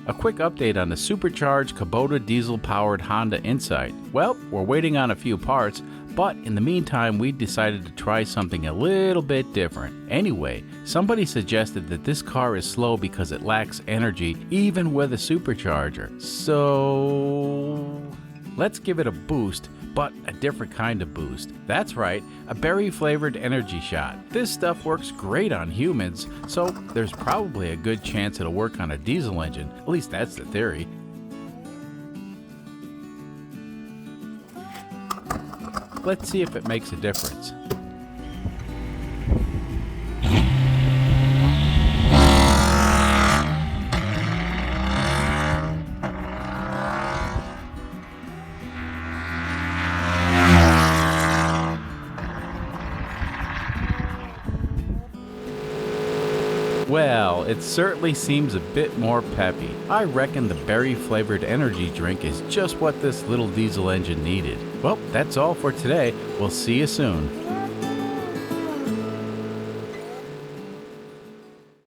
A quick update on the supercharged Kubota diesel-powered Honda Insight. Well, we're waiting on a few parts, but in the meantime, we decided to try something a little bit different. Anyway, somebody suggested that this car is slow because it lacks energy, even with a supercharger. So let's give it a boost, but a different kind of boost. That's right, a berry-flavored energy shot. This stuff works great on humans, so there's probably a good chance it'll work on a diesel engine. At least that's the theory. Let's see if it makes a difference. Well, it certainly seems a bit more peppy. I reckon the berry-flavored energy drink is just what this little diesel engine needed. Well, that's all for today. We'll see you soon.